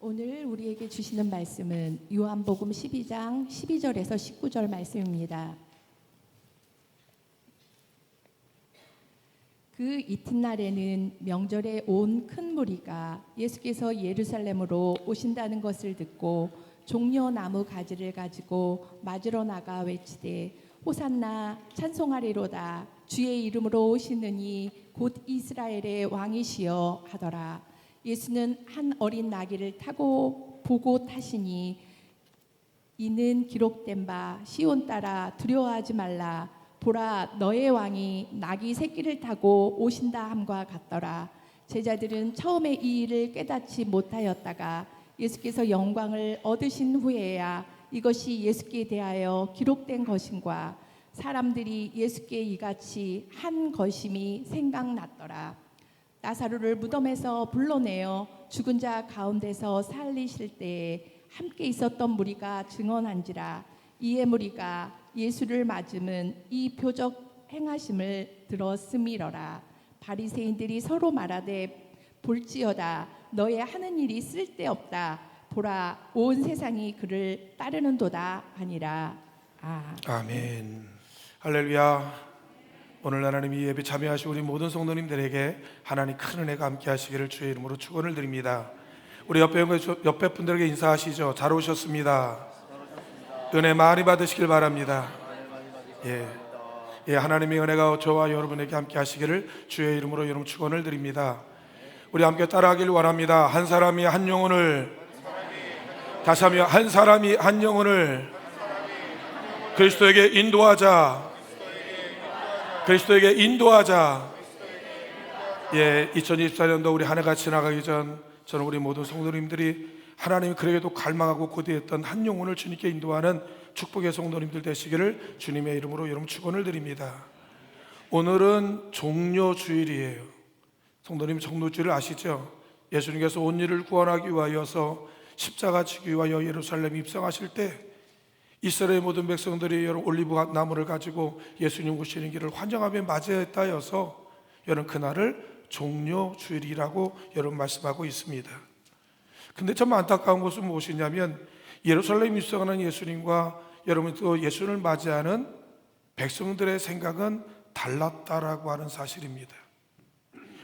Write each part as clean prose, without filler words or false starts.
오늘 우리에게 주시는 말씀은 요한복음 12장 12절에서 19절 말씀입니다. 그 이튿날에는 명절에 온 큰 무리가 예수께서 예루살렘으로 오신다는 것을 듣고 종려나무 가지를 가지고 맞으러 나가 외치되 호산나 찬송하리로다 주의 이름으로 오시느니 곧 이스라엘의 왕이시여 하더라. 예수는 한 어린 나귀를 타고 보고 타시니 이는 기록된 바 시온 따라 두려워하지 말라 보라 너의 왕이 나귀 새끼를 타고 오신다 함과 같더라. 제자들은 처음에 이 일을 깨닫지 못하였다가 예수께서 영광을 얻으신 후에야 이것이 예수께 대하여 기록된 것인과 사람들이 예수께 이같이 한 것임이 생각났더라. 나사로를 무덤에서 불러내어 죽은 자 가운데서 살리실 때에 함께 있었던 무리가 증언한지라. 이에 무리가 예수를 맞음은 이 표적 행하심을 들었음이러라. 바리새인들이 서로 말하되 볼지어다 너의 하는 일이 쓸데없다. 보라 온 세상이 그를 따르는도다 하니라. 아멘. 할렐루야. 오늘 하나님 이 예배 참여하신 우리 모든 성도님들에게 하나님 큰 은혜가 함께 하시기를 주의 이름으로 축원을 드립니다. 우리 옆에 분들에게 인사하시죠. 잘 오셨습니다. 은혜 많이 받으시길 바랍니다. 하나님의 은혜가 저와 여러분에게 함께 하시기를 주의 이름으로 여러분 축원을 드립니다. 우리 함께 따라하길 원합니다. 한 사람이 한 영혼을, 다시 하며 한 사람이 한 영혼을 그리스도에게 인도하자. 그리스도에게 인도하자. 2024년도 우리 한 해가 지나가기 전 저는 우리 모든 성도님들이 하나님이 그에게도 갈망하고 고대했던 한 영혼을 주님께 인도하는 축복의 성도님들 되시기를 주님의 이름으로 여러분 축원을 드립니다. 오늘은 종료주일이에요. 성도님 종료주일을 아시죠? 예수님께서 온 일을 구원하기 위하여서 십자가 지기 위하여 예루살렘에 입성하실 때 이스라엘 모든 백성들이 여러분 올리브 나무를 가지고 예수님 오시는 길을 환영하며 맞이했다 해서 여러분 그날을 종료주일이라고 여러분 말씀하고 있습니다. 근데 참 안타까운 것은 무엇이냐면 예루살렘 입성하는 예수님과 여러분 또 예수를 맞이하는 백성들의 생각은 달랐다라고 하는 사실입니다.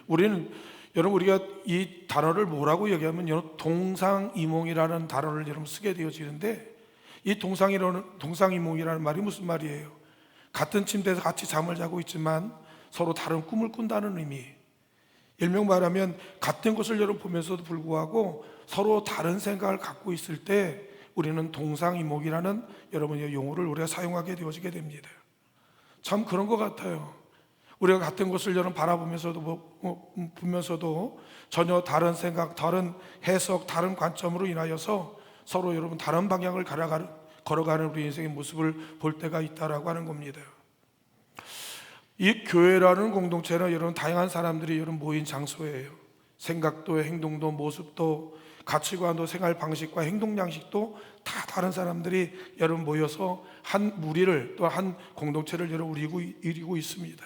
우리가 이 단어를 뭐라고 얘기하면 여러분 동상이몽이라는 단어를 여러분 쓰게 되어지는데 이 동상이몽이라는 말이 무슨 말이에요? 같은 침대에서 같이 잠을 자고 있지만 서로 다른 꿈을 꾼다는 의미. 일명 말하면 같은 것을 여러분 보면서도 불구하고 서로 다른 생각을 갖고 있을 때 우리는 동상이몽이라는 여러분의 용어를 우리가 사용하게 되어지게 됩니다. 참 그런 것 같아요. 우리가 같은 것을 여러분 바라보면서도 보면서도 전혀 다른 생각, 다른 해석, 다른 관점으로 인하여서 서로 여러분 다른 방향을 걸어가는 우리 인생의 모습을 볼 때가 있다라고 하는 겁니다. 이 교회라는 공동체는 여러분 다양한 사람들이 여러분 모인 장소예요. 생각도 행동도 모습도 가치관도 생활 방식과 행동 양식도 다 다른 사람들이 여러분 모여서 한 무리를 또 한 공동체를 여러분 이루고 있습니다.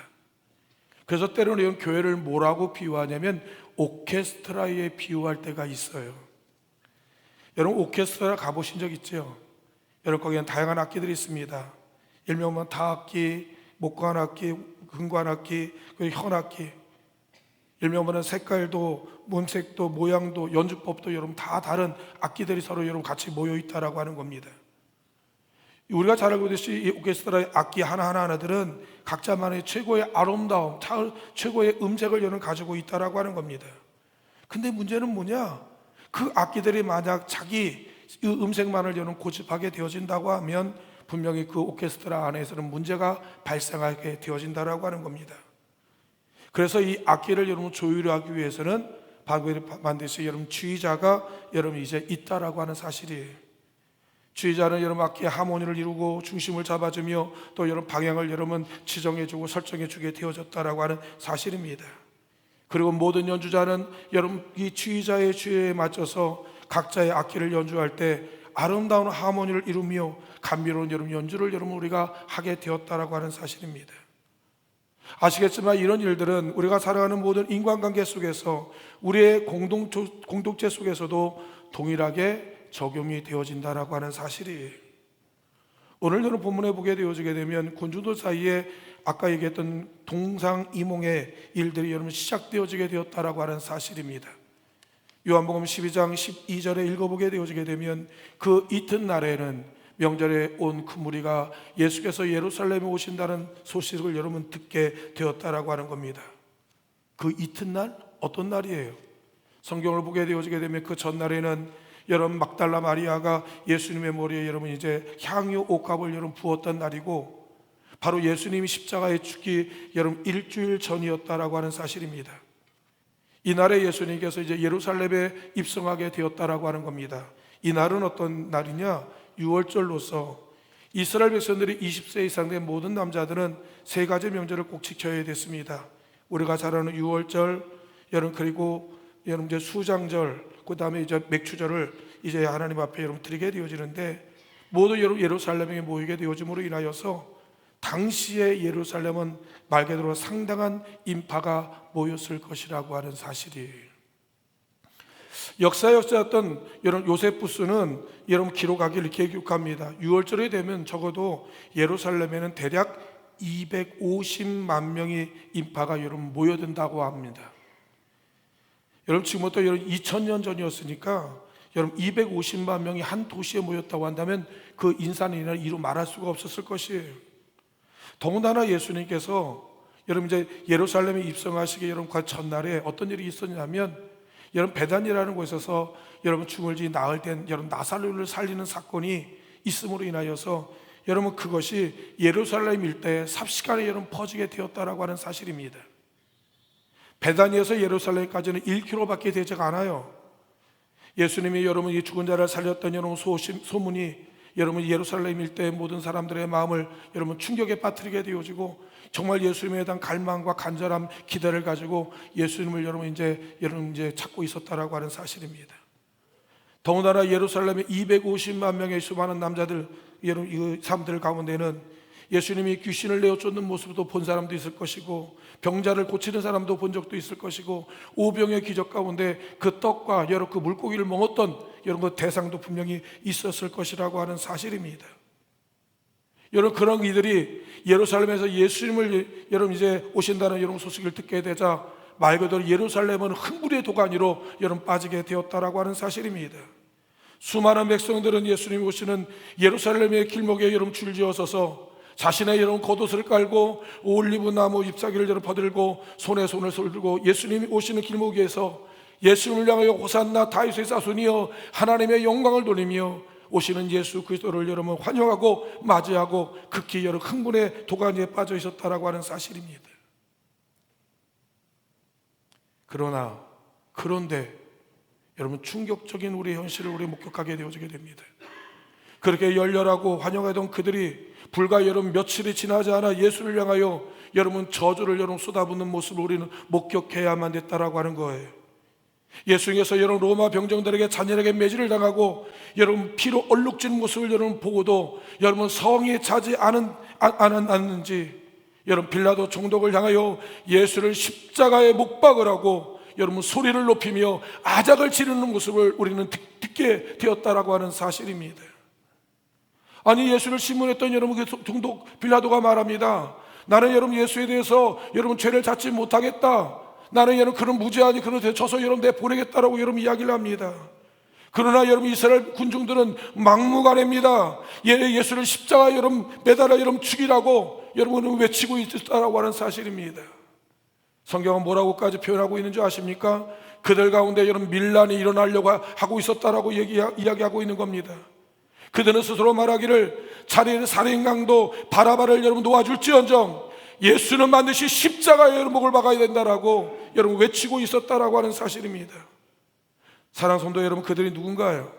그래서 때로는 이런 교회를 뭐라고 비유하냐면 오케스트라에 비유할 때가 있어요. 여러분 오케스트라 가보신 적 있죠? 여러분 거기는 다양한 악기들이 있습니다. 일명 타악기, 목관악기, 금관악기, 그리고 현악기. 일명 색깔도 몸색도 모양도 연주법도 여러분 다 다른 악기들이 서로 여러분 같이 모여 있다라고 하는 겁니다. 우리가 잘 알고 있듯이 이 오케스트라의 악기 하나하나들은 각자만의 최고의 아름다움, 최고의 음색을 여러분 가지고 있다라고 하는 겁니다. 근데 문제는 뭐냐? 그 악기들이 만약 자기 음색만을 여러분 고집하게 되어진다고 하면 분명히 그 오케스트라 안에서는 문제가 발생하게 되어진다라고 하는 겁니다. 그래서 이 악기를 여러분 조율하기 위해서는 반드시 여러분 지휘자가 여러분 이제 있다라고 하는 사실이에요. 지휘자는 여러분 악기의 하모니를 이루고 중심을 잡아주며 또 여러분 방향을 여러분 지정해주고 설정해주게 되어졌다라고 하는 사실입니다. 그리고 모든 연주자는 여러분 이 지휘자의 지휘에 맞춰서 각자의 악기를 연주할 때 아름다운 하모니를 이루며 감미로운 여러분 연주를 여러분 우리가 하게 되었다라고 하는 사실입니다. 아시겠지만 이런 일들은 우리가 살아가는 모든 인간관계 속에서 우리의 공동체 속에서도 동일하게 적용이 되어진다라고 하는 사실이에요. 오늘 여러분 본문에 보게 되어지게 되면 군중들 사이에 아까 얘기했던 동상이몽의 일들이 여러분 시작되어지게 되었다라고 하는 사실입니다. 요한복음 12장 12절에 읽어보게 되어지게 되면 그 이튿날에는 명절에 온 큰 무리가 예수께서 예루살렘에 오신다는 소식을 여러분 듣게 되었다라고 하는 겁니다. 그 이튿날 어떤 날이에요? 성경을 보게 되어지게 되면 그 전날에는 여러분 막달라 마리아가 예수님의 머리에 여러분 이제 향유 옥합을 여러분 부었던 날이고, 바로 예수님이 십자가에 죽기 여러분 일주일 전이었다라고 하는 사실입니다. 이날에 예수님께서 이제 예루살렘에 입성하게 되었다라고 하는 겁니다. 이 날은 어떤 날이냐? 유월절로서 이스라엘 백성들이 20세 이상 된 모든 남자들은 세 가지 명절을 꼭 지켜야 됐습니다. 우리가 잘 아는 유월절, 여러분 그리고 여러분 이제 수장절, 그 다음에 이제 맥추절을 이제 하나님 앞에 여러분 드리게 되어지는데, 모두 여러분 예루살렘에 모이게 되어짐으로 인하여서 당시의 예루살렘은 말 그대로 상당한 인파가 모였을 것이라고 하는 사실이에요. 역사였던 여러분 요세푸스는 여러분 기록하기를 이렇게 기록합니다. 6월절이 되면 적어도 예루살렘에는 대략 250만 명의 인파가 여러분 모여든다고 합니다. 여러분 지금부터 여러분 2000년 전이었으니까 여러분 250만 명이 한 도시에 모였다고 한다면 그 인산인해를 이루 말할 수가 없었을 것이에요. 더군다나 예수님께서 여러분 이제 예루살렘에 입성하시기 여러분 그 전날에 어떤 일이 있었냐면, 여러분 베단이라는 곳에서 여러분 죽을 지 나을 땐 여러분 나사로를 살리는 사건이 있음으로 인하여서 여러분 그것이 예루살렘 일대에 삽시간에 여러분 퍼지게 되었다라고 하는 사실입니다. 베다니에서 예루살렘까지는 1km밖에 되지가 않아요. 예수님이 여러분 이 죽은 자를 살렸던 여러분 소문이 여러분 예루살렘 일대의 모든 사람들의 마음을 여러분 충격에 빠뜨리게 되어지고, 정말 예수님에 대한 갈망과 간절함, 기대를 가지고 예수님을 여러분 이제 찾고 있었다라고 하는 사실입니다. 더군다나 예루살렘에 250만 명의 수많은 남자들, 여러분 이 사람들 가운데는 예수님이 귀신을 내어 쫓는 모습도 본 사람도 있을 것이고, 병자를 고치는 사람도 본 적도 있을 것이고, 오병의 기적 가운데 그 떡과 여러 그 물고기를 먹었던 여러분 그 대상도 분명히 있었을 것이라고 하는 사실입니다. 여러분 그런 이들이 예루살렘에서 예수님을 여러분 이제 오신다는 여러분 소식을 듣게 되자 말 그대로 예루살렘은 흥분의 도가니로 여러분 빠지게 되었다라고 하는 사실입니다. 수많은 백성들은 예수님이 오시는 예루살렘의 길목에 여러분 줄지어서서 자신의 여러분 겉옷을 깔고 올리브 나무 잎사귀를 여러분 퍼들고 손에 손을 들고 예수님이 오시는 길목에서 예수님을 향하여 호산나 다윗의 자손이여 하나님의 영광을 돌리며 오시는 예수 그리스도를 여러분 환영하고 맞이하고 극히 여러분 흥분의 도가니에 빠져 있었다라고 하는 사실입니다. 그런데 여러분 충격적인 우리의 현실을 우리 목격하게 되어지게 됩니다. 그렇게 열렬하고 환영하던 그들이 불과 여러분 며칠이 지나지 않아 예수를 향하여 여러분 저주를 여러분 쏟아붓는 모습을 우리는 목격해야만 됐다라고 하는 거예요. 예수님께서 여러분 로마 병정들에게 잔인하게 매질을 당하고 여러분 피로 얼룩진 모습을 여러분 보고도 여러분 성이 차지 않았는지 여러분 빌라도 총독을 향하여 예수를 십자가에 못 박으라고 여러분 소리를 높이며 아작을 지르는 모습을 우리는 듣게 되었다라고 하는 사실입니다. 아니 예수를 신문했던 여러분 그 총독 빌라도가 말합니다. 나는 여러분 예수에 대해서 여러분 죄를 찾지 못하겠다. 나는 여러분 그런 무죄하니 그런 되쳐서 여러분 내보내겠다라고 여러분 이야기를 합니다. 그러나 여러분 이스라엘 군중들은 막무가내입니다. 예수를 십자가에 여러분 매달아 여러분 죽이라고 여러분은 외치고 있었다라고 하는 사실입니다. 성경은 뭐라고까지 표현하고 있는 줄 아십니까? 그들 가운데 여러분 밀란이 일어나려고 하고 있었다라고 이야기하고 있는 겁니다. 그들은 스스로 말하기를 자리의 살인강도 바라바를 여러분 놓아줄지언정 예수는 반드시 십자가에 여러분 목을 박아야 된다라고 여러분 외치고 있었다라고 하는 사실입니다. 사랑하는 성도 여러분, 그들이 누군가요?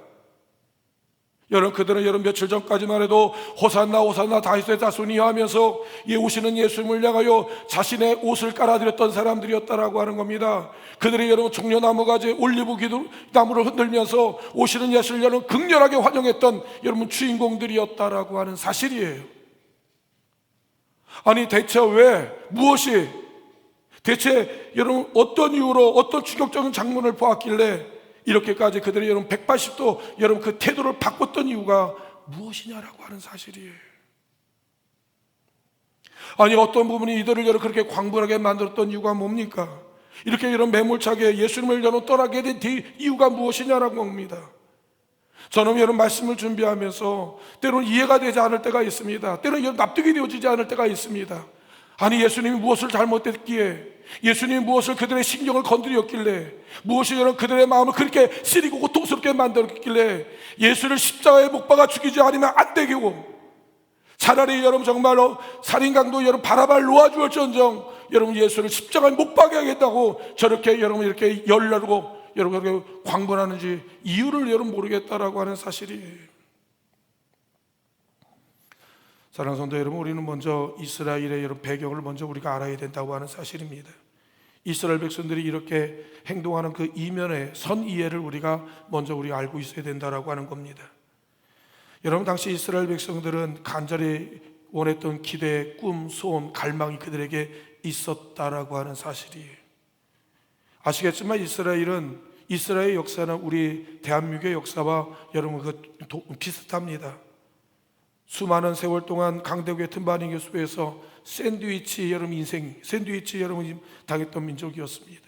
여러분 그들은 여러분 며칠 전까지만 해도 호산나 호산나 다윗의 자손이 하면서 오시는 예수님을 향하여 자신의 옷을 깔아드렸던 사람들이었다라고 하는 겁니다. 그들이 여러분 종려나무 가지 올리브 나무를 흔들면서 오시는 예수를 여러분 극렬하게 환영했던 여러분 주인공들이었다라고 하는 사실이에요. 아니 대체 왜 무엇이 대체 여러분 어떤 이유로 어떤 충격적인 장면을 보았길래 이렇게까지 그들의 여러분 180도 여러분 그 태도를 바꿨던 이유가 무엇이냐라고 하는 사실이에요. 아니 어떤 부분이 이들을 여러분 그렇게 광분하게 만들었던 이유가 뭡니까? 이렇게 여러분 매몰차게 예수님을 여러분 떠나게 된 이유가 무엇이냐라고 합니다. 저는 여러분 말씀을 준비하면서 때로는 이해가 되지 않을 때가 있습니다. 때로는 여러분 납득이 되어지지 않을 때가 있습니다. 아니 예수님이 무엇을 잘못했기에, 예수님이 무엇을 그들의 신경을 건드렸길래, 무엇이 여러분 그들의 마음을 그렇게 시리고 고통스럽게 만들었길래 예수를 십자가에 못 박아 죽이지 않으면 안 되고, 차라리 여러분 정말로 살인강도 여러분 바라발 놓아주었전정 여러분 예수를 십자가에 못 박아야겠다고 저렇게 여러분 이렇게 열나르고 여러분 그렇게 광분하는지 이유를 여러분 모르겠다라고 하는 사실이에요. 사랑하는 성도 여러분, 우리는 먼저 이스라엘의 여러분 배경을 먼저 우리가 알아야 된다고 하는 사실입니다. 이스라엘 백성들이 이렇게 행동하는 그 이면의 선 이해를 우리가 먼저 알고 있어야 된다라고 하는 겁니다. 여러분 당시 이스라엘 백성들은 간절히 원했던 기대, 꿈, 소원, 갈망이 그들에게 있었다라고 하는 사실이에요. 아시겠지만 이스라엘의 역사는 우리 대한민국의 역사와 여러분 비슷합니다. 수많은 세월 동안 강대국의 틈바닝 속에서 샌드위치 여러분 당했던 민족이었습니다.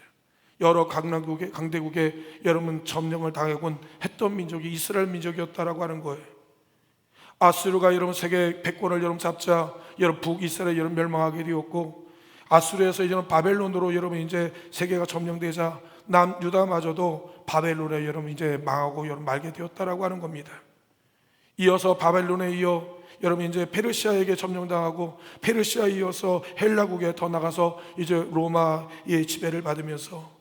여러 강대국의 여러분 점령을 당하곤 했던 민족이 이스라엘 민족이었다라고 하는 거예요. 아수르가 여러분 세계 패권을 여러분 잡자 여러분 북이스라엘 여러분 멸망하게 되었고, 아수르에서 이제는 바벨론으로 여러분 이제 세계가 점령되자 남유다마저도 바벨론에 여러분 이제 망하고 여러분 말게 되었다라고 하는 겁니다. 이어서 바벨론에 이어 여러분 이제 페르시아에게 점령당하고, 페르시아에 이어서 헬라국에 더 나가서 이제 로마의 지배를 받으면서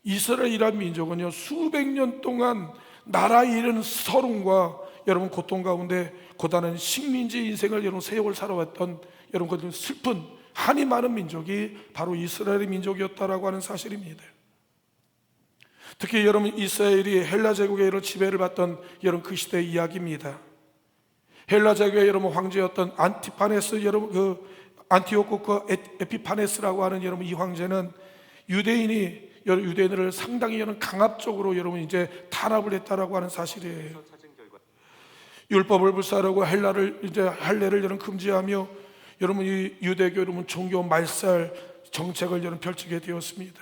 이스라엘이란 민족은요 수백 년 동안 나라 잃은 서름과 여러분 고통 가운데 고단한 식민지 인생을 여러분 세월 살아왔던 여러분 그 슬픈 한이 많은 민족이 바로 이스라엘의 민족이었다라고 하는 사실입니다. 특히 여러분 이스라엘이 헬라 제국의 이런 지배를 받던 여러분 그 시대의 이야기입니다. 헬라 제국의 여러분 황제였던 안티파네스 여러분 그 안티오코스 에피파네스라고 하는 여러분 이 황제는 유대인들을 상당히 여러분 강압적으로 여러분 이제 탄압을 했다라고 하는 사실이에요. 율법을 불사하고 할례를 여러분 금지하며 여러분 이 유대교 여러분 종교 말살 정책을 여러분 펼치게 되었습니다.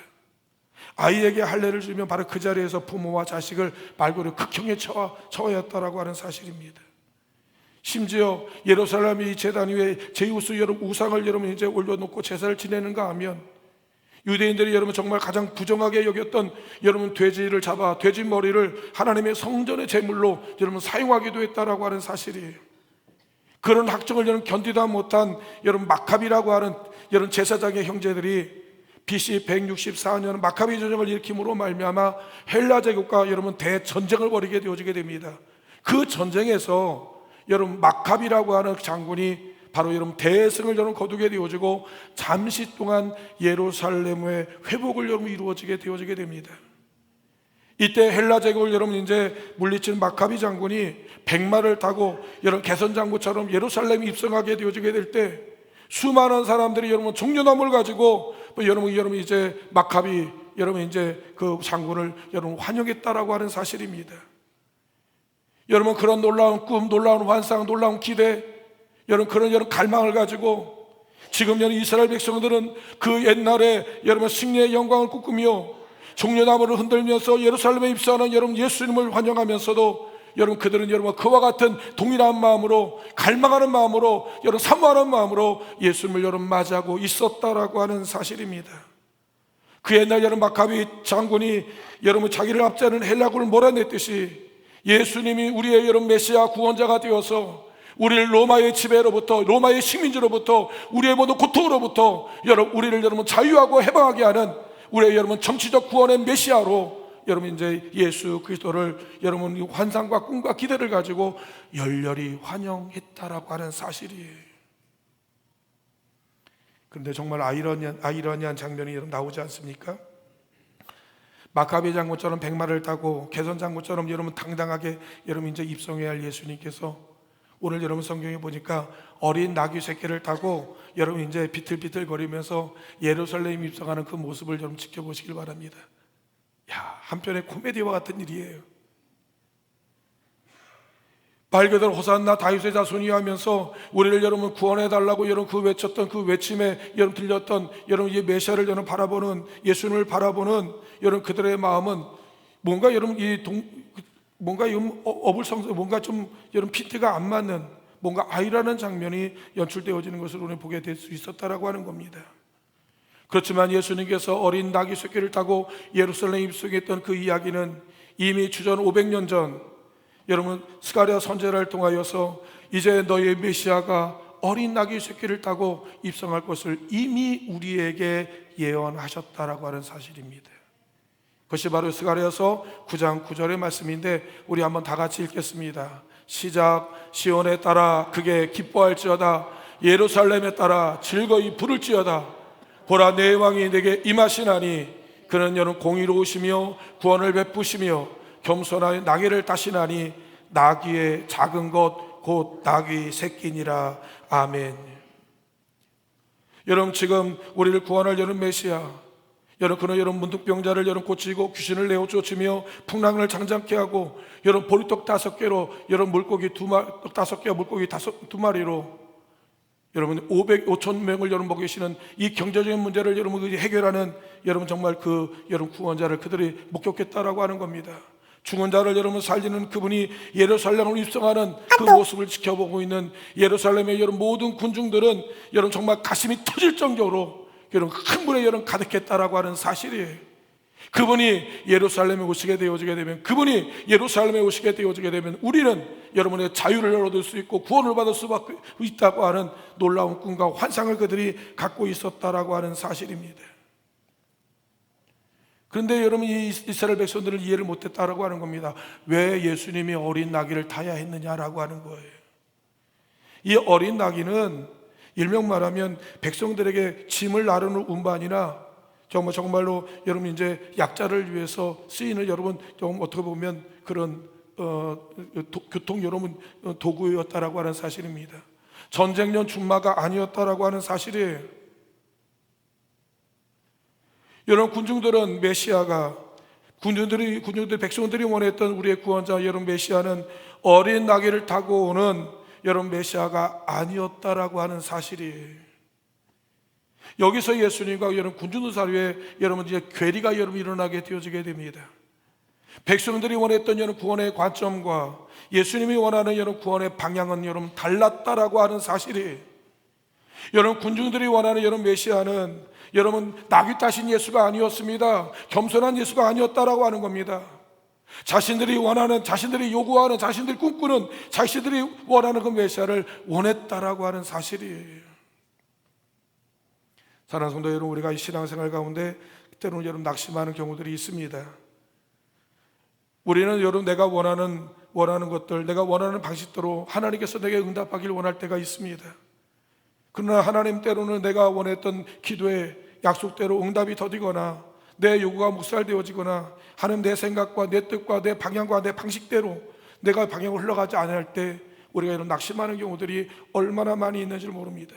아이에게 할례를 주면 바로 그 자리에서 부모와 자식을 말고로 극형에 처해야 했다라고 하는 사실입니다. 심지어 예루살렘의 제단 위에 제우스 여러분 우상을 여러분 이제 올려놓고 제사를 지내는가 하면 유대인들이 여러분 정말 가장 부정하게 여겼던 여러분 돼지를 잡아 돼지 머리를 하나님의 성전의 제물로 여러분 사용하기도 했다라고 하는 사실이에요. 그런 학정을 여러분 견디다 못한 여러분 마카비라고 하는 여러분 제사장의 형제들이 BC 164년 마카비 전쟁을 일으킴으로 말미암아 헬라 제국과 여러분 대전쟁을 벌이게 되어지게 됩니다. 그 전쟁에서 여러분 마카비라고 하는 장군이 바로 여러분 대승을 여러분 거두게 되어지고 잠시 동안 예루살렘의 회복을 여러분 이루어지게 되어지게 됩니다. 이때 헬라 제국을 여러분 이제 물리친 마카비 장군이 백마를 타고 여러분 개선 장군처럼 예루살렘에 입성하게 되어지게 될 때 수많은 사람들이 여러분 종려나무를 가지고 여러분 이제 마카비 여러분 이제 그 장군을 여러분 환영했다라고 하는 사실입니다. 여러분 그런 놀라운 꿈, 놀라운 환상, 놀라운 기대, 여러분 그런 갈망을 가지고 지금 여러분 이스라엘 백성들은 그 옛날에 여러분 승리의 영광을 꿈꾸며 종려나무를 흔들면서 예루살렘에 입성하는 여러분 예수님을 환영하면서도 여러분 그들은 여러분 그와 같은 동일한 마음으로 갈망하는 마음으로 여러분 사모하는 마음으로 예수님을 여러분 맞이하고 있었다라고 하는 사실입니다. 그 옛날 여러분 마카비 장군이 여러분 자기를 압제하는 헬라군을 몰아냈듯이 예수님이 우리의 여러분 메시아 구원자가 되어서 우리를 로마의 지배로부터 로마의 식민지로부터 우리의 모든 고통으로부터 우리를 여러분 자유하고 해방하게 하는 우리의 여러분 정치적 구원의 메시아로 여러분 이제 예수 그리스도를 여러분 환상과 꿈과 기대를 가지고 열렬히 환영했다라고 하는 사실이에요. 그런데 정말 아이러니한 장면이 여러분 나오지 않습니까? 마카비 장군처럼 백마를 타고 개선 장군처럼 여러분 당당하게 여러분 이제 입성해야 할 예수님께서 오늘 여러분 성경에 보니까 어린 나귀 새끼를 타고 여러분 이제 비틀비틀 거리면서 예루살렘 입성하는 그 모습을 여러분 지켜보시길 바랍니다. 한편의 코미디와 같은 일이에요. 말 그대로 호산나 다윗의 자손이 하면서 우리를 여러분 구원해달라고 여러분 그 외쳤던 그 외침에 여러분 들렸던 여러분 이 메시아를 여러분 바라보는 예수님을 바라보는 여러분 그들의 마음은 뭔가 여러분 뭔가 어불성설 뭔가 좀 여러분 피트가 안 맞는 뭔가 아이라는 장면이 연출되어지는 것을 우리는 보게 될 수 있었다라고 하는 겁니다. 그렇지만 예수님께서 어린 나귀 쇠끼를 타고 예루살렘에 입성했던 그 이야기는 이미 주전 500년 전 여러분 스가랴 선지자를 통하여서 이제 너희의 메시아가 어린 나귀 쇠끼를 타고 입성할 것을 이미 우리에게 예언하셨다라고 하는 사실입니다. 그것이 바로 스가랴서 9장 9절의 말씀인데 우리 한번 다 같이 읽겠습니다. 시작. 시온에 따라 그게 기뻐할지어다. 예루살렘에 따라 즐거이 부를지어다. 보라 내 왕이 내게 임하시나니 그는 여러분 공의로우시며 구원을 베푸시며 겸손한 나귀를 타시나니 나귀의 작은 것 곧 나귀 새끼니라. 아멘. 여러분 지금 우리를 구원할 여러분 메시아 여러분 그는 여러분 문득병자를 여러분 고치고 귀신을 내어 쫓으며 풍랑을 장장케 하고 여러분 보리떡 5개로 여러분 물고기 5개와 물고기 2마리로 여러분 500천 명을 여러분 먹이시는 이 경제적인 문제를 여러분 해결하는 여러분 정말 그 여러분 구원자를 그들이 목격했다라고 하는 겁니다. 죽은 자를 여러분 살리는 그분이 예루살렘을 입성하는 그 모습을 지켜보고 있는 예루살렘의 여러분 모든 군중들은 여러분 정말 가슴이 터질 정도로 여러분 흥분에 여러분 가득했다라고 하는 사실이에요. 그분이 예루살렘에 오시게 되어지게 되면 그분이 예루살렘에 오시게 되어지게 되면 우리는 여러분의 자유를 얻을 수 있고 구원을 받을 수밖에 있다고 하는 놀라운 꿈과 환상을 그들이 갖고 있었다라고 하는 사실입니다. 그런데 여러분 이 이스라엘 백성들을 이해를 못했다라고 하는 겁니다. 왜 예수님이 어린 나귀를 타야 했느냐라고 하는 거예요. 이 어린 나귀는 일명 말하면 백성들에게 짐을 나르는 운반이나 정말로 여러분 이제 약자를 위해서 쓰이는 여러분 좀 어떻게 보면 그런 교통 여러분 도구였다라고 하는 사실입니다. 전쟁용 준마가 아니었다라고 하는 사실이에요. 여러분 군중들은 메시아가 군중들이 백성들이 원했던 우리의 구원자 여러분 메시아는 어린 나귀를 타고 오는 여러분 메시아가 아니었다라고 하는 사실이에요. 여기서 예수님과 여러분 군중들 사이에 여러분 이제 괴리가 여러분 일어나게 되어지게 됩니다. 백성들이 원했던 여러분 구원의 관점과 예수님이 원하는 여러분 구원의 방향은 여러분 달랐다라고 하는 사실이에요. 여러분 군중들이 원하는 여러분 메시아는 여러분 나귀 타신 예수가 아니었습니다. 겸손한 예수가 아니었다라고 하는 겁니다. 자신들이 원하는 자신들이 요구하는 자신들이 꿈꾸는 자신들이 원하는 그 메시아를 원했다라고 하는 사실이에요. 사랑하는 성도 여러분, 우리가 이 신앙생활 가운데 때로는 여러분 낙심하는 경우들이 있습니다. 우리는 여러분 내가 원하는 것들 내가 원하는 방식대로 하나님께서 내게 응답하길 원할 때가 있습니다. 그러나 하나님 때로는 내가 원했던 기도에 약속대로 응답이 더디거나 내 요구가 묵살되어지거나 하는 내 생각과 내 뜻과 내 방향과 내 방식대로 내가 방향을 흘러가지 않을 때 우리가 이런 낙심하는 경우들이 얼마나 많이 있는지를 모릅니다.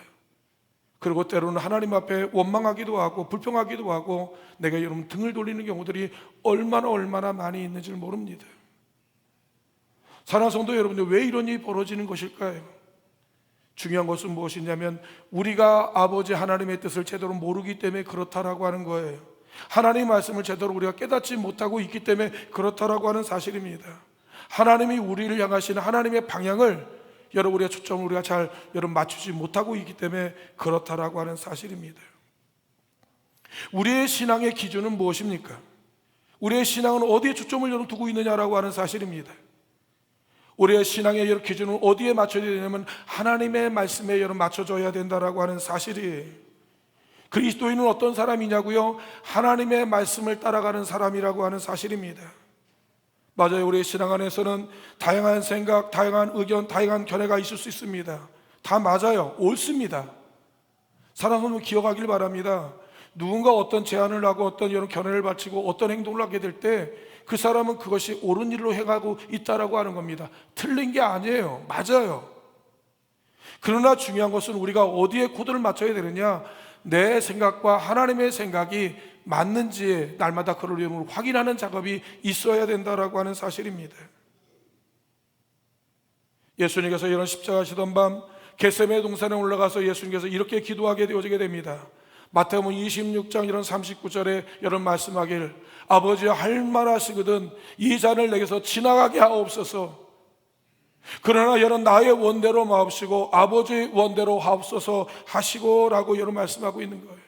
그리고 때로는 하나님 앞에 원망하기도 하고 불평하기도 하고 내가 여러분 등을 돌리는 경우들이 얼마나 많이 있는지를 모릅니다. 사랑하는 성도 여러분들, 왜 이런 일이 벌어지는 것일까요? 중요한 것은 무엇이냐면 우리가 아버지 하나님의 뜻을 제대로 모르기 때문에 그렇다라고 하는 거예요. 하나님의 말씀을 제대로 우리가 깨닫지 못하고 있기 때문에 그렇다라고 하는 사실입니다. 하나님이 우리를 향하시는 하나님의 방향을 여러분 우리가 초점을 우리가 잘 여러분 맞추지 못하고 있기 때문에 그렇다라고 하는 사실입니다. 우리의 신앙의 기준은 무엇입니까? 우리의 신앙은 어디에 초점을 여러분 두고 있느냐라고 하는 사실입니다. 우리의 신앙의 여러 기준은 어디에 맞춰야 되냐면 하나님의 말씀에 여러분 맞춰져야 된다라고 하는 사실이에요. 그리스도인은 어떤 사람이냐고요? 하나님의 말씀을 따라가는 사람이라고 하는 사실입니다. 맞아요. 우리의 신앙 안에서는 다양한 생각, 다양한 의견, 다양한 견해가 있을 수 있습니다. 다 맞아요. 옳습니다. 사랑하는 기억하길 바랍니다. 누군가 어떤 제안을 하고 어떤 여러 견해를 바치고 어떤 행동을 하게 될 때 그 사람은 그것이 옳은 일로 행하고 있다라고 하는 겁니다. 틀린 게 아니에요. 맞아요. 그러나 중요한 것은 우리가 어디에 코드를 맞춰야 되느냐, 내 생각과 하나님의 생각이 맞는지 날마다 그를 위해 확인하는 작업이 있어야 된다라고 하는 사실입니다. 예수님께서 이런 십자가 지던 밤 겟세마네 동산에 올라가서 예수님께서 이렇게 기도하게 되어지게 됩니다. 마태복음 26장 이런 39절에 이런 말씀하기를 아버지여 할 만하시거든 이 잔을 내게서 지나가게 하옵소서. 그러나 이런 나의 원대로 마옵시고 아버지 원대로 하옵소서 하시고라고 이런 말씀하고 있는 거예요.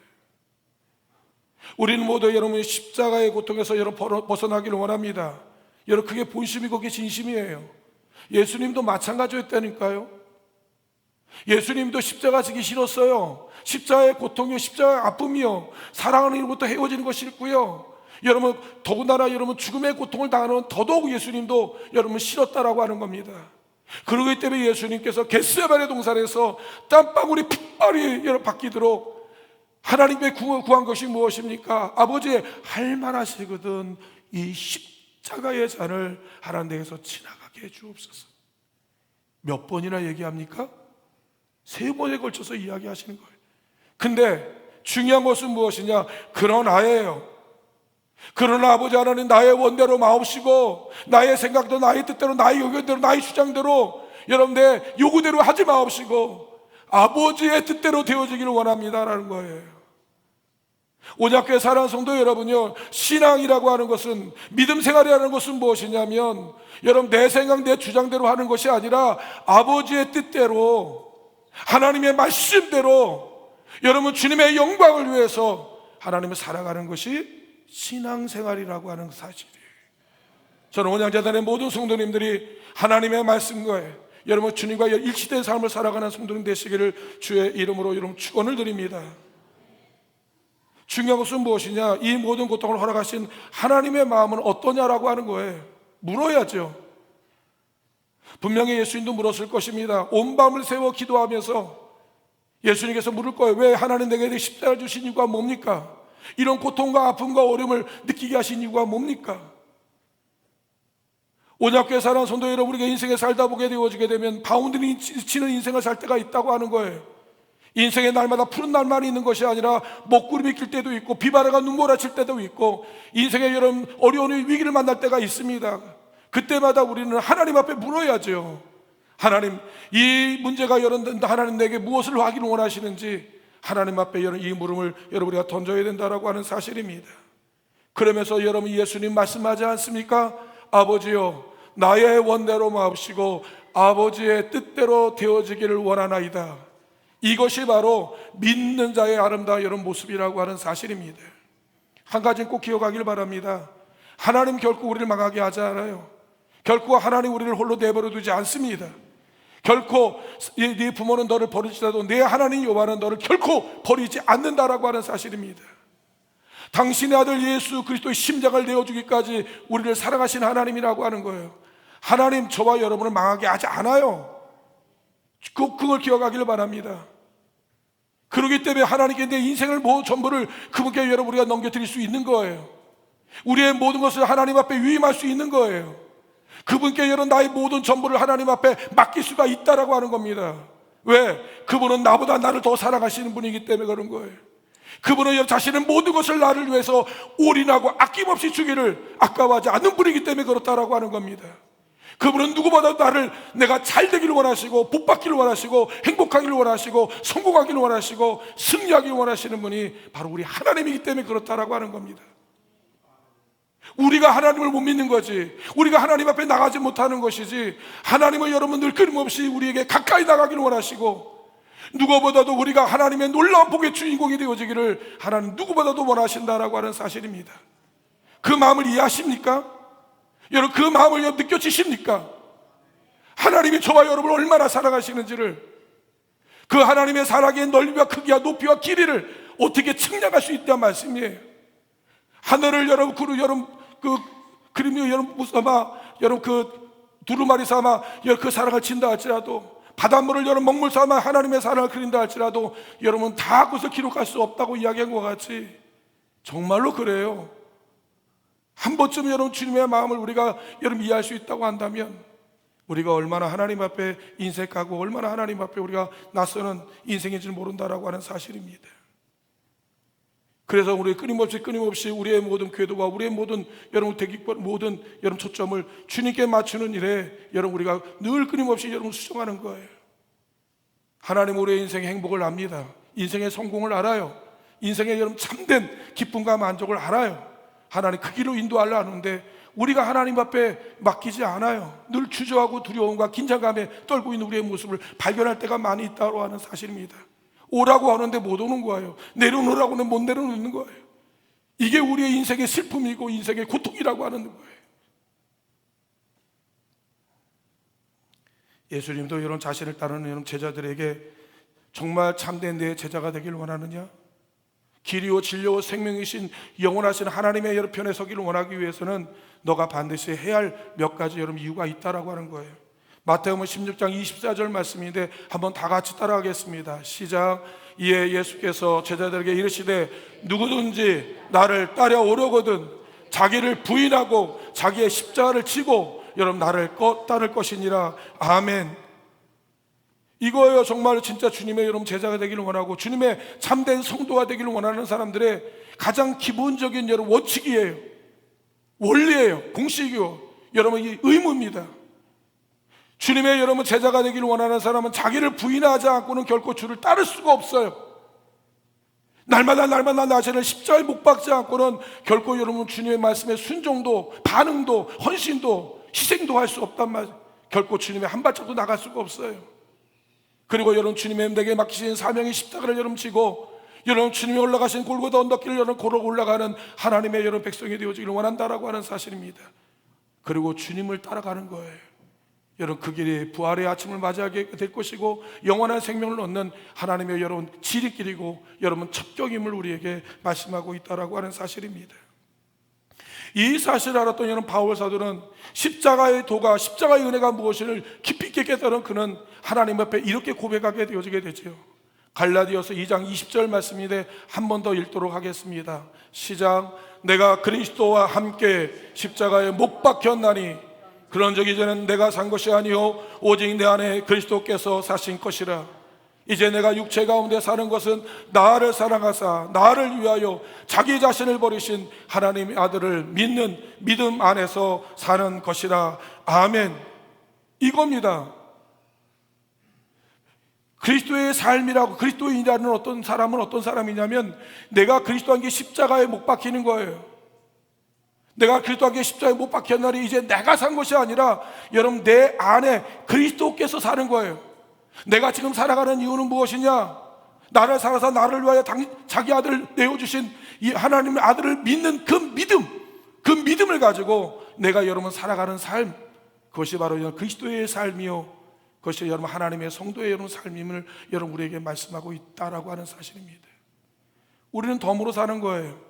우리는 모두 여러분 십자가의 고통에서 여러분 벗어나기를 원합니다. 여러분 그게 본심이고 그게 진심이에요. 예수님도 마찬가지였다니까요. 예수님도 십자가 지기 싫었어요. 십자가의 고통이요, 십자가의 아픔이요, 사랑하는 이로부터 헤어지는 것이 싫고요. 여러분 더군다나 여러분 죽음의 고통을 당하는 더더욱 예수님도 여러분 싫었다라고 하는 겁니다. 그러기 때문에 예수님께서 겟세마네 동산에서 땀방울이 핏발이 여러분 바뀌도록 하나님의 구한 것이 무엇입니까? 아버지 할 만하시거든 이 십자가의 잔을 하나님께서 지나가게 해 주옵소서. 몇 번이나 얘기합니까? 3번에 걸쳐서 이야기하시는 거예요. 근데 중요한 것은 무엇이냐? 그러나예요. 그러나 아버지 하나님 나의 원대로 마옵시고 나의 생각도 나의 뜻대로 나의 의견대로 나의 주장대로 여러분 내 요구대로 하지 마옵시고 아버지의 뜻대로 되어지기를 원합니다라는 거예요. 온약교회 사랑하는 성도 여러분요, 신앙이라고 하는 것은, 믿음 생활이라는 것은 무엇이냐면 여러분 내 생각 내 주장대로 하는 것이 아니라 아버지의 뜻대로 하나님의 말씀대로 여러분 주님의 영광을 위해서 하나님을 살아가는 것이 신앙생활이라고 하는 사실이에요. 저는 온양재단의 모든 성도님들이 하나님의 말씀과 여러분 주님과 일치된 삶을 살아가는 성도님 되시기를 주의 이름으로 여러분 축원을 드립니다. 중요한 것은 무엇이냐? 이 모든 고통을 허락하신 하나님의 마음은 어떠냐라고 하는 거예요. 물어야죠. 분명히 예수님도 물었을 것입니다. 온 밤을 새워 기도하면서 예수님께서 물을 거예요. 왜 하나님 내게 십자가를 주신 이유가 뭡니까? 이런 고통과 아픔과 어려움을 느끼게 하신 이유가 뭡니까? 온약교회 사랑하는 성도 여러분, 우리가 인생에 살다 보게 되어지게 되면 바운드리 치는 인생을 살 때가 있다고 하는 거예요. 인생의 날마다 푸른 날만 있는 것이 아니라 먹구름이 낄 때도 있고 비바람과 눈몰아칠 때도 있고 인생의 여러분 어려운 위기를 만날 때가 있습니다. 그때마다 우리는 하나님 앞에 물어야죠. 하나님, 이 문제가 여러분 하나님 내게 무엇을 하기를 원하시는지 하나님 앞에 이 물음을 여러분 우리가 던져야 된다라고 하는 사실입니다. 그러면서 여러분 예수님 말씀하지 않습니까? 아버지요 나의 원대로 마옵시고 아버지의 뜻대로 되어지기를 원하나이다. 이것이 바로 믿는 자의 아름다운 이런 모습이라고 하는 사실입니다. 한 가지는 꼭 기억하길 바랍니다. 하나님 결코 우리를 망하게 하지 않아요. 결코 하나님 우리를 홀로 내버려 두지 않습니다. 결코 네 부모는 너를 버리지라도 내 하나님 여호와는 너를 결코 버리지 않는다라고 하는 사실입니다. 당신의 아들 예수 그리스도의 심장을 내어주기까지 우리를 사랑하신 하나님이라고 하는 거예요. 하나님 저와 여러분을 망하게 하지 않아요. 꼭 그걸 기억하기를 바랍니다. 그렇기 때문에 하나님께 내 인생을 전부를 그분께 여러분 우리가 넘겨드릴 수 있는 거예요. 우리의 모든 것을 하나님 앞에 위임할 수 있는 거예요. 그분께 여러분 나의 모든 전부를 하나님 앞에 맡길 수가 있다라고 하는 겁니다. 왜? 그분은 나보다 나를 더 사랑하시는 분이기 때문에 그런 거예요. 그분은 자신의 모든 것을 나를 위해서 올인하고 아낌없이 주기를 아까워하지 않는 분이기 때문에 그렇다라고 하는 겁니다. 그분은 누구보다 나를 내가 잘 되기를 원하시고 복받기를 원하시고 행복하기를 원하시고 성공하기를 원하시고 승리하기를 원하시는 분이 바로 우리 하나님이기 때문에 그렇다라고 하는 겁니다. 우리가 하나님을 못 믿는 거지, 우리가 하나님 앞에 나가지 못하는 것이지, 하나님은 여러분들 끊임없이 우리에게 가까이 나가기를 원하시고 누구보다도 우리가 하나님의 놀라운 복의 주인공이 되어지기를 하나님 누구보다도 원하신다라고 하는 사실입니다. 그 마음을 이해하십니까? 여러분 그 마음을 느껴지십니까? 하나님이 저와 여러분을 얼마나 사랑하시는지를, 그 하나님의 사랑의 넓이와 크기와 높이와 길이를 어떻게 측량할 수 있다는 말씀이에요. 하늘을 여러분 그 그림이 여러분 무사마 여러분 그 두루마리 삼아 여러분 그 사랑을 친다 할지라도, 바닷물을 여러분 먹물 삼아 하나님의 사랑을 그린다 할지라도 여러분 다 그것을 기록할 수 없다고 이야기한 것 같이 정말로 그래요. 한 번쯤 여러분 주님의 마음을 우리가 여러분 이해할 수 있다고 한다면 우리가 얼마나 하나님 앞에 인색하고 얼마나 하나님 앞에 우리가 낯서는 인생인지 모른다라고 하는 사실입니다. 그래서 우리 끊임없이 우리의 모든 궤도와 우리의 모든 여러분 대기권 모든 여러분 초점을 주님께 맞추는 일에 여러분 우리가 늘 끊임없이 여러분 수정하는 거예요. 하나님 우리의 인생의 행복을 압니다. 인생의 성공을 알아요. 인생의 여러분 참된 기쁨과 만족을 알아요. 하나님 그 길로 인도하려 하는데 우리가 하나님 앞에 맡기지 않아요. 늘 주저하고 두려움과 긴장감에 떨고 있는 우리의 모습을 발견할 때가 많이 있다고 하는 사실입니다. 오라고 하는데 못 오는 거예요. 내려놓으라고는 못 내려놓는 거예요. 이게 우리의 인생의 슬픔이고 인생의 고통이라고 하는 거예요. 예수님도 이런 자신을 따르는 이런 제자들에게 정말 참된 내 제자가 되길 원하느냐? 길이요 진리요 생명이신 영원하신 하나님의 여러 편에 서기를 원하기 위해서는 너가 반드시 해야 할 몇 가지 여러분 이유가 있다라고 하는 거예요. 마태복음 16장 24절 말씀인데 한번 다 같이 따라하겠습니다. 시작. 이에 예수께서 제자들에게 이르시되 누구든지 나를 따라오려거든 자기를 부인하고 자기의 십자가를 지고 여러분 나를 따를 것이니라. 아멘. 이거예요. 정말 진짜 주님의 여러분 제자가 되기를 원하고 주님의 참된 성도가 되기를 원하는 사람들의 가장 기본적인 여러분 원칙이에요. 원리예요. 공식이요. 여러분 이 의무입니다. 주님의 여러분 제자가 되기를 원하는 사람은 자기를 부인하지 않고는 결코 주를 따를 수가 없어요. 날마다 나 자신을 십자가에 못 박지 않고는 결코 여러분 주님의 말씀에 순종도 반응도 헌신도 희생도 할 수 없단 말이에요. 결코 주님의 한 발짝도 나갈 수가 없어요. 그리고 여러분 주님의 내게 맡기신 사명의 십자가를 여러분 지고 여러분 주님이 올라가신 골고다 언덕길을 여러분 걸어 올라가는 하나님의 여러분 백성이 되어지기를 원한다라고 하는 사실입니다. 그리고 주님을 따라가는 거예요. 여러분 그 길이 부활의 아침을 맞이하게 될 것이고 영원한 생명을 얻는 하나님의 여러분 지름길이고 여러분 첩경임을 우리에게 말씀하고 있다라고 하는 사실입니다. 이 사실을 알았던 여러분 바울 사도는 십자가의 도가 십자가의 은혜가 무엇인을 깊이 있게 깨달은 그는 하나님 앞에 이렇게 고백하게 되어지게 되죠. 갈라디아서 2장 20절 말씀인데 한 번 더 읽도록 하겠습니다. 시작. 내가 그리스도와 함께 십자가에 못 박혔나니 그런즉 이제는 내가 산 것이 아니요 오직 내 안에 그리스도께서 사신 것이라. 이제 내가 육체 가운데 사는 것은 나를 사랑하사 나를 위하여 자기 자신을 버리신 하나님의 아들을 믿는 믿음 안에서 사는 것이라. 아멘. 이겁니다. 그리스도의 삶이라고 그리스도인이라는 어떤 사람은 어떤 사람이냐면 내가 그리스도와 함께 십자가에 못 박히는 거예요. 내가 그리스도와 함께 십자가에 못 박힌 날이 이제 내가 산 것이 아니라 여러분 내 안에 그리스도께서 사는 거예요. 내가 지금 살아가는 이유는 무엇이냐? 나를 살아서 나를 위하여 자기 아들을 내어주신 이 하나님의 아들을 믿는 그 믿음을 가지고 내가 여러분 살아가는 삶, 그것이 바로 그리스도의 삶이요 그것이 여러분 하나님의 성도의 여러분 삶임을 여러분 우리에게 말씀하고 있다라고 하는 사실입니다. 우리는 덤으로 사는 거예요.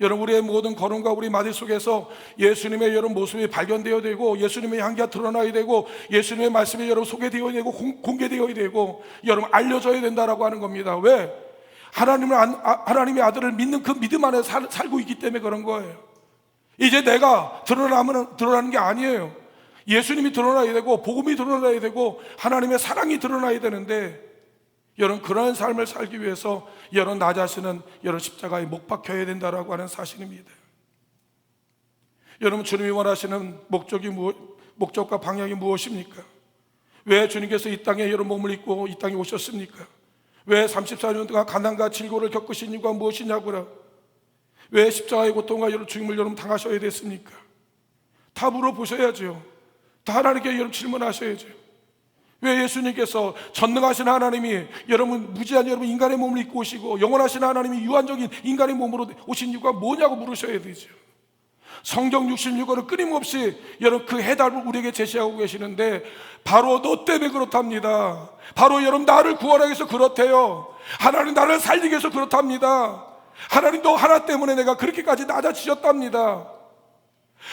여러분 우리의 모든 걸음과 우리 마디 속에서 예수님의 여러분 모습이 발견되어야 되고 예수님의 향기가 드러나야 되고 예수님의 말씀이 여러분 소개되어야 되고 공개되어야 되고 여러분 알려져야 된다라고 하는 겁니다. 왜? 하나님의 아들을 믿는 그 믿음 안에 살고 있기 때문에 그런 거예요. 이제 내가 드러나는 게 아니에요. 예수님이 드러나야 되고 복음이 드러나야 되고 하나님의 사랑이 드러나야 되는데 여러분 그런 삶을 살기 위해서 여러분 나 자신은 여러분 십자가에 못 박혀야 된다라고 하는 사실입니다. 여러분 주님이 원하시는 목적과 방향이 무엇입니까? 왜 주님께서 이 땅에 여러분 몸을 입고 이 땅에 오셨습니까? 왜 34년 동안 가난과 질고를 겪으신 이유가 무엇이냐고요? 왜 십자가의 고통과 여러분 죽임을 여러분 당하셔야 됐습니까? 다 물어보셔야죠. 다 하나님께 여러분 질문하셔야죠. 왜 예수님께서 전능하신 하나님이 여러분 무지한 여러분 인간의 몸을 입고 오시고 영원하신 하나님이 유한적인 인간의 몸으로 오신 이유가 뭐냐고 물으셔야 되죠. 성경 66권은 끊임없이 여러분 그 해답을 우리에게 제시하고 계시는데 바로 너 때문에 그렇답니다. 바로 여러분 나를 구원하기 위해서 그렇대요. 하나님 나를 살리기 위해서 그렇답니다. 하나님 너 하나 때문에 내가 그렇게까지 낮아지셨답니다.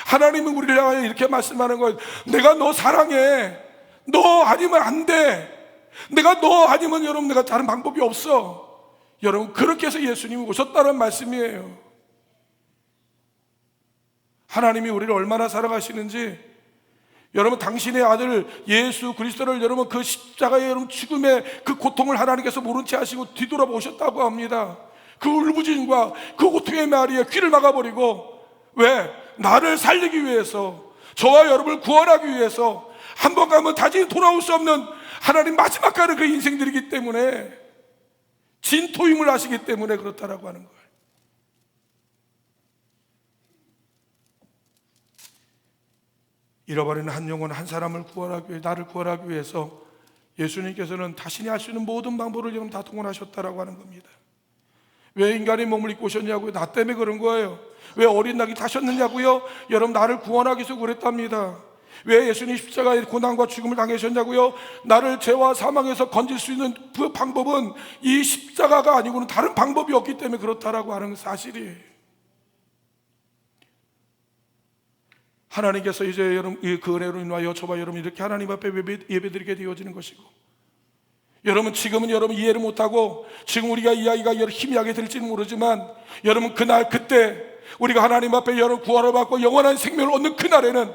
하나님은 우리를 향하여 이렇게 말씀하는 거예요. 내가 너 사랑해. 너 아니면 안 돼. 내가 너 아니면 여러분 내가 다른 방법이 없어. 여러분 그렇게 해서 예수님이 오셨다는 말씀이에요. 하나님이 우리를 얼마나 사랑하시는지 여러분 당신의 아들 예수 그리스도를 여러분 그 십자가의 여러분 죽음의 그 고통을 하나님께서 모른 채 하시고 뒤돌아보셨다고 합니다. 그 울부짖음과 그 고통의 말에 귀를 막아버리고, 왜? 나를 살리기 위해서, 저와 여러분을 구원하기 위해서 한 번 가면 다시 돌아올 수 없는 하나님 마지막 가는 그 인생들이기 때문에, 진토임을 하시기 때문에 그렇다라고 하는 거예요. 잃어버리는 한 영혼 한 사람을 구원하기 위해, 나를 구원하기 위해서 예수님께서는 자신이 할 수 있는 모든 방법을 여러분 다 동원하셨다라고 하는 겁니다. 왜 인간의 몸을 입고 오셨냐고요? 나 때문에 그런 거예요. 왜 어린 낙이 타셨느냐고요? 여러분 나를 구원하기 위해서 그랬답니다. 왜 예수님 십자가의 고난과 죽음을 당하셨냐고요? 나를 죄와 사망에서 건질 수 있는 그 방법은 이 십자가가 아니고는 다른 방법이 없기 때문에 그렇다라고 하는 사실이에요. 하나님께서 이제 여러분 그 은혜로 인하여 저와 여러분 이렇게 하나님 앞에 예배드리게 되어지는 것이고, 여러분 지금은 여러분 이해를 못하고 지금 우리가 이야기가 희미하게 들지는 모르지만, 여러분 그날 그때 우리가 하나님 앞에 여러분 구원을 받고 영원한 생명을 얻는 그날에는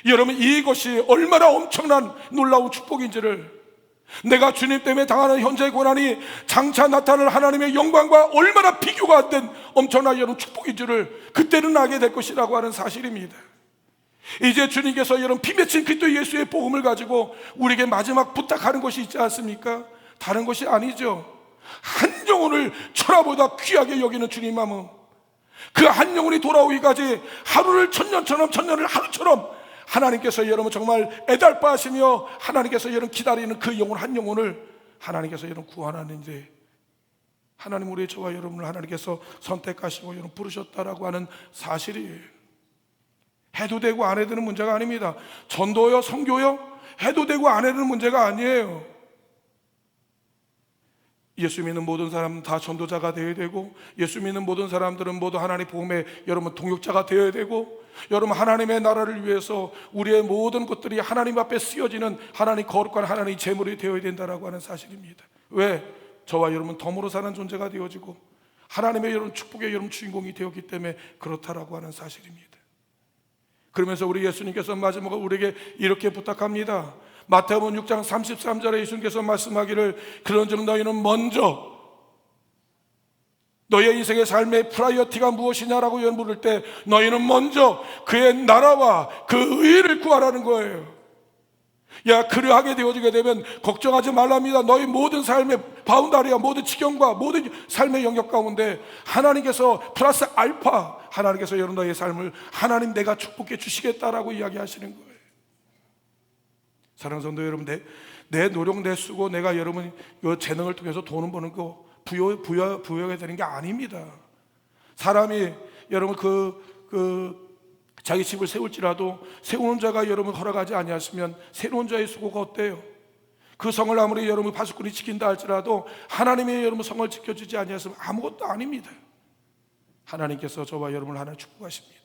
여러분 이것이 얼마나 엄청난 놀라운 축복인지를, 내가 주님 때문에 당하는 현재의 고난이 장차 나타날 하나님의 영광과 얼마나 비교가 안 된 엄청난 여러분 축복인지를 그때는 알게 될 것이라고 하는 사실입니다. 이제 주님께서 여러분 피 맺힌 그리스도 예수의 복음을 가지고 우리에게 마지막 부탁하는 것이 있지 않습니까? 다른 것이 아니죠. 한 영혼을 천하보다 귀하게 여기는 주님 마음, 그 한 영혼이 돌아오기까지 하루를 천년처럼, 천년을 하루처럼 하나님께서 여러분 정말 애달빠하시며 하나님께서 여러분 기다리는 그 영혼 한 영혼을 하나님께서 여러분 구원하는데, 하나님 우리 저와 여러분을 하나님께서 선택하시고 여러분 부르셨다라고 하는 사실이에요. 해도 되고 안 해도 되는 문제가 아닙니다. 전도요, 선교요, 해도 되고 안 해도 되는 문제가 아니에요. 예수 믿는 모든 사람은 다 전도자가 되어야 되고, 예수 믿는 모든 사람들은 모두 하나님 복음의 여러분 동역자가 되어야 되고, 여러분 하나님의 나라를 위해서 우리의 모든 것들이 하나님 앞에 쓰여지는 하나님 거룩한 하나님의 제물이 되어야 된다라고 하는 사실입니다. 왜? 저와 여러분 덤으로 사는 존재가 되어지고 하나님의 여러분 축복의 여러분 주인공이 되었기 때문에 그렇다라고 하는 사실입니다. 그러면서 우리 예수님께서 마지막으로 우리에게 이렇게 부탁합니다. 마태복음 6장 33절에 예수님께서 말씀하기를, 그런즉 너희는 먼저 너희의 인생의 삶의 프라이어티가 무엇이냐라고 물을 때 너희는 먼저 그의 나라와 그 의를 구하라는 거예요. 야, 그러하게 되어지게 되면 걱정하지 말랍니다. 너희 모든 삶의 바운다리와 모든 지경과 모든 삶의 영역 가운데 하나님께서 플러스 알파, 하나님께서 여러분 너희의 삶을 하나님 내가 축복해 주시겠다라고 이야기하시는 거예요. 사랑하는 성도 여러분, 내 노력, 내 수고, 내가 여러분 이 재능을 통해서 돈을 버는 거 부여가 되는 게 아닙니다. 사람이 여러분 자기 집을 세울지라도 세우는 자가 여러분 허락하지 아니하시면 새로운 자의 수고가 어때요? 그 성을 아무리 여러분 파수꾼이 지킨다 할지라도 하나님의 여러분 성을 지켜주지 아니하시면 아무것도 아닙니다. 하나님께서 저와 여러분을 하나 축복하십니다.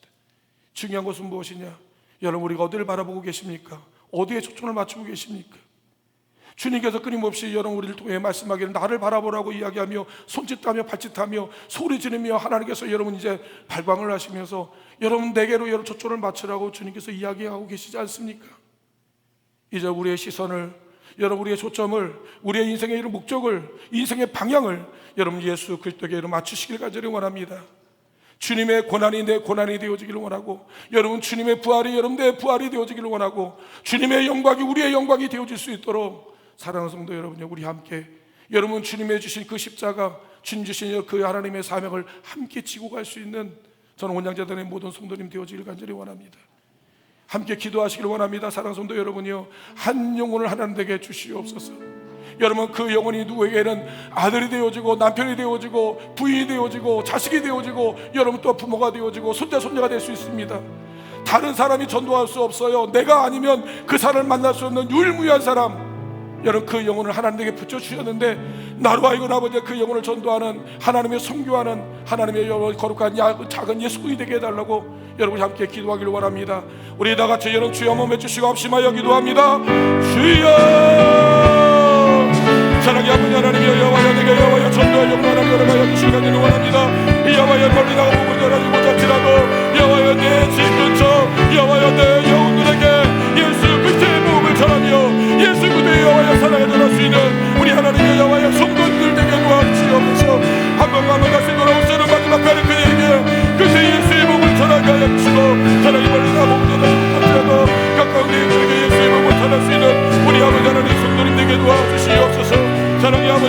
중요한 것은 무엇이냐? 여러분 우리가 어디를 바라보고 계십니까? 어디에 초점을 맞추고 계십니까? 주님께서 끊임없이 여러분 우리를 통해 말씀하기를 나를 바라보라고 이야기하며 손짓하며 발짓하며 소리 지르며 하나님께서 여러분 이제 발광을 하시면서 여러분 내게로 여러분 초점을 맞추라고 주님께서 이야기하고 계시지 않습니까? 이제 우리의 시선을, 여러분 우리의 초점을, 우리의 인생의 이런 목적을, 인생의 방향을 여러분 예수 그리스도에게 맞추시길 간절히 원합니다. 주님의 고난이 내 고난이 되어지기를 원하고, 여러분 주님의 부활이 여러분 내 부활이 되어지기를 원하고, 주님의 영광이 우리의 영광이 되어질 수 있도록 사랑하는 성도 여러분, 우리 함께 여러분 주님의 주신 그 십자가, 주님 주신 그 하나님의 사명을 함께 지고 갈 수 있는 저는 원양재단의 모든 성도님 되어지길 간절히 원합니다. 함께 기도하시길 원합니다. 사랑하는 성도 여러분이요, 한 영혼을 하나님에게 주시옵소서. 여러분 그 영혼이 누구에게는 아들이 되어지고 남편이 되어지고 부인이 되어지고 자식이 되어지고 여러분 또 부모가 되어지고 손자 손녀가 될 수 있습니다. 다른 사람이 전도할 수 없어요. 내가 아니면 그 사람을 만날 수 없는 유일무이한 사람, 여러분 그 영혼을 하나님에게 붙여주셨는데 나로 하여금 아버지 그 영혼을 전도하는, 하나님의 선교하는 하나님의 거룩한 작은 예수꾼이 되게 해달라고 여러분이 함께 기도하기를 원합니다. 우리 다 같이 여러분 주여 한번 외치시고 합심하여 기도합니다. 주여, 사랑의 아버지 하나님이여, 여호와여 내게 여호와여 전도의 영혼 하나님 여호와여 주시길 간절히 원합니다. 여호와여 멀리 나가 보고 전하지 못할지라도 여호와여 내 집 근처, 여호와여 내 영혼들에게 예수 그리스도의 복음을 전하며 예수 그리스도의 여호와여 사랑을 전할 수 있는 우리 하나님의 여호와여 성도들 되게 도와주시옵소서. 한 번만 한 번 다시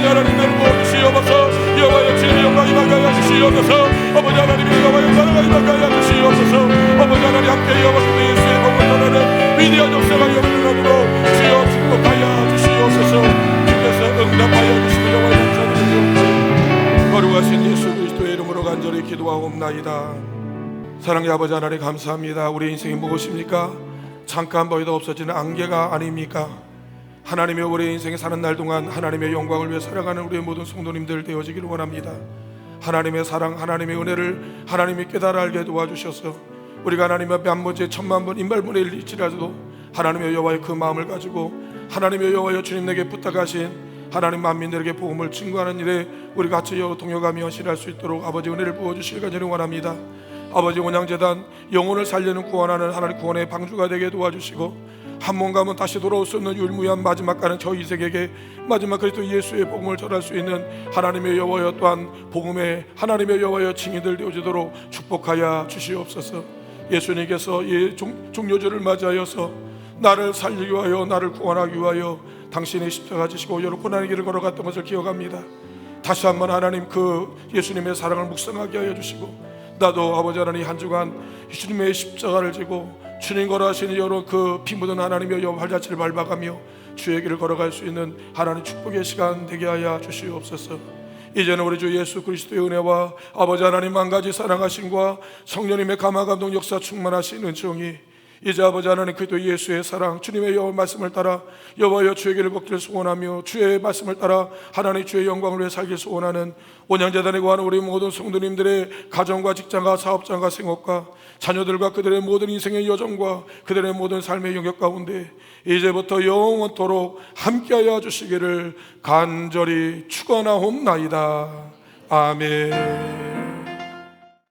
아버지 하나님을 모으시옵소서. 여호와여 주의 영광이 임하여 주시옵소서. 아버지 하나님의 여호와여 나라가 임하여 주시옵소서. 아버지 하나님 함께 여호와 예수의 복을 전하는 위대한 역사가 영원으로 주여 축복하여 주시옵소서. 주께서 응답하여 주시며 여호와 감사드리옵소서. 거룩하신 예수 그리스도의 이름으로 간절히 기도하옵나이다. 사랑의 아버지 하나님 감사합니다. 우리 인생이 무엇입니까? 잠깐 보이도 없어지는 안개가 아닙니까? 하나님의 우리 인생에 사는 날 동안 하나님의 영광을 위해 살아가는 우리의 모든 성도님들 되어지기를 원합니다. 하나님의 사랑, 하나님의 은혜를 하나님이 깨달아 알게 도와주셔서 우리가 하나님 앞에 한 번째 천만 번 인발분의 일일지라도 하나님의 여호와의 그 마음을 가지고 하나님의 여호와여 주님 내게 부탁하신 하나님 만민들에게 복음을 증거하는 일에 우리 같이 동역하며 헌신할 수 있도록 아버지 은혜를 부어주시길 간절히 원합니다. 아버지 원양재단 영혼을 살리는 구원하는 하나님 구원의 방주가 되게 도와주시고 한 번 가면 다시 돌아올 수 없는 유일무이한 마지막 가는 저 이세계에게 마지막 그리스도 예수의 복음을 전할 수 있는 하나님의 여호와여 또한 복음의 하나님의 여호와여 증인들 되어지도록 축복하여 주시옵소서. 예수님께서 이 종료주를 맞이하여서 나를 살리기 위하여 나를 구원하기 위하여 당신의 십자가 지시고 여러 고난의 길을 걸어갔던 것을 기억합니다. 다시 한번 하나님 그 예수님의 사랑을 묵상하게 하여 주시고 나도 아버지 하나님 한 주간 예수님의 십자가를 지고 주님 걸어가시는 여러 그 피 묻은 하나님의 활자취를 밟아가며 주의 길을 걸어갈 수 있는 하나님 축복의 시간 되게 하여 주시옵소서. 이제는 우리 주 예수 그리스도의 은혜와 아버지 하나님 한 가지 사랑하심과 성령님의 감화감동 역사 충만하신 은총이 이제 아버지 하나님 그리스도 예수의 사랑 주님의 여호와 말씀을 따라 여호와여 주의 길을 걷기를 소원하며 주의 말씀을 따라 하나님 주의 영광을 위해 살길 소원하는 원양재단에 거하는 우리 모든 성도님들의 가정과 직장과 사업장과 생업과 자녀들과 그들의 모든 인생의 여정과 그들의 모든 삶의 영역 가운데 이제부터 영원토록 함께하여 주시기를 간절히 축원하옵나이다. 아멘.